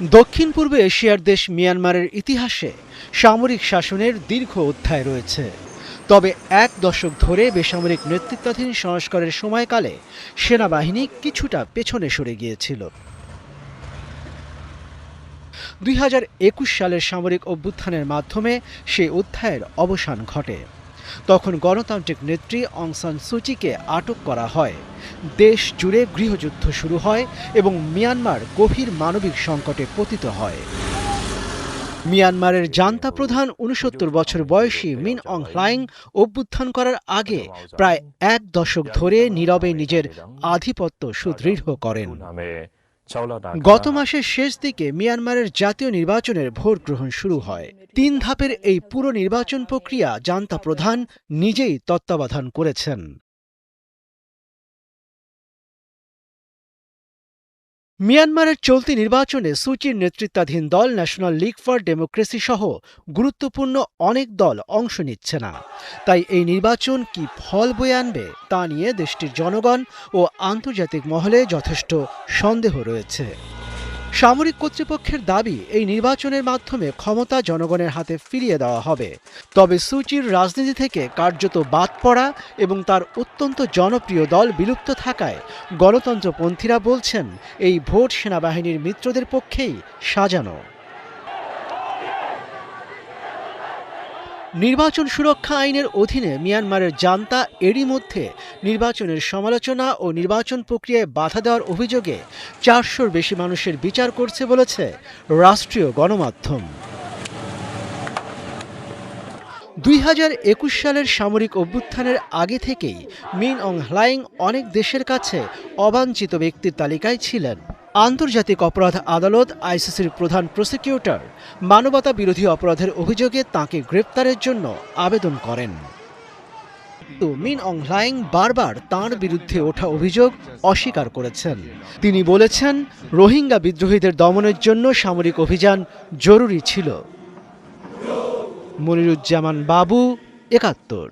দক্ষিণ পূর্ব এশিয়ার দেশ মিয়ানমারের ইতিহাসে সামরিক শাসনের দীর্ঘ অধ্যায় রয়েছে। তবে এক দশক ধরে বেসামরিক নেতৃত্বাধীন সংস্কারের সময়কালে সেনাবাহিনী কিছুটা পেছনে সরে গিয়েছিল। ২০২১ সালের সামরিক অভ্যুত্থানের মাধ্যমে সেই অধ্যায়ের অবসান ঘটে। তখন গণতান্ত্রিক নেত্রী অং সান সুচিকে আটক করা হয়, দেশ জুড়ে গৃহযুদ্ধ শুরু হয় এবং মিয়ানমার গভীর মানবিক সংকটে পতিত হয়। মিয়ানমারের জান্তা প্রধান ৬৯ বছর বয়সী মিন অং হ্লাইং অভ্যুত্থান করার আগে প্রায় এক দশক ধরে নীরবে নিজের আধিপত্য সুদৃঢ় করেন। গত মাসের শেষ দিকে মিয়ানমারের জাতীয় নির্বাচনের ভোট গ্রহণ শুরু হয়। ৩ ধাপের এই পুরো নির্বাচন প্রক্রিয়া জান্তা প্রধান নিজেই তত্ত্বাবধান করেছেন। মিয়ানমারের চলতি নির্বাচনে সুচির নেতৃত্বাধীন দল ন্যাশনাল লীগ ফর ডেমোক্রেসি সহ গুরুত্বপূর্ণ অনেক দল অংশ নিচ্ছে না। তাই এই নির্বাচন কি ফল বয়ে আনবে তা নিয়ে দেশটির জনগণ ও আন্তর্জাতিক মহলে যথেষ্ট সন্দেহ রয়েছে। সামরিক কর্তৃপক্ষের দাবি, এই নির্বাচনের মাধ্যমে ক্ষমতা জনগণের হাতে ফিরিয়ে দেওয়া হবে। তবে সুচির রাজনীতি থেকে কার্যত বাদ পড়া এবং তার অত্যন্ত জনপ্রিয় দল বিলুপ্ত থাকায় গণতন্ত্রপন্থীরা বলছেন এই ভোট সেনাবাহিনীর মিত্রদের পক্ষেই সাজানো। নির্বাচন সুরক্ষা আইনের অধীনে মিয়ানমারের জান্তা এরই মধ্যে নির্বাচনের সমালোচনা ও নির্বাচন প্রক্রিয়ায় বাধা দেওয়ার অভিযোগে ৪০০-র বেশি মানুষের বিচার করছে বলেছে রাষ্ট্রীয় গণমাধ্যম। ২০২১ সালের সামরিক অভ্যুত্থানের আগে থেকেই মিন অং হ্লাইং অনেক দেশের কাছে অবাঞ্ছিত ব্যক্তির তালিকায় ছিলেন। আন্তর্জাতিক অপরাধ আদালত আইসিসির প্রধান প্রসিকিউটর মানবতা বিরোধী অপরাধের অভিযোগে তাঁকে গ্রেপ্তারের জন্য আবেদন করেন। কিন্তু মিন অং হ্লাইং বারবার তাঁর বিরুদ্ধে ওঠা অভিযোগ অস্বীকার করেছেন। তিনি বলেছেন, রোহিঙ্গা বিদ্রোহীদের দমনের জন্য সামরিক অভিযান জরুরি ছিল। মনিরুজ্জামান বাবু, ৭১।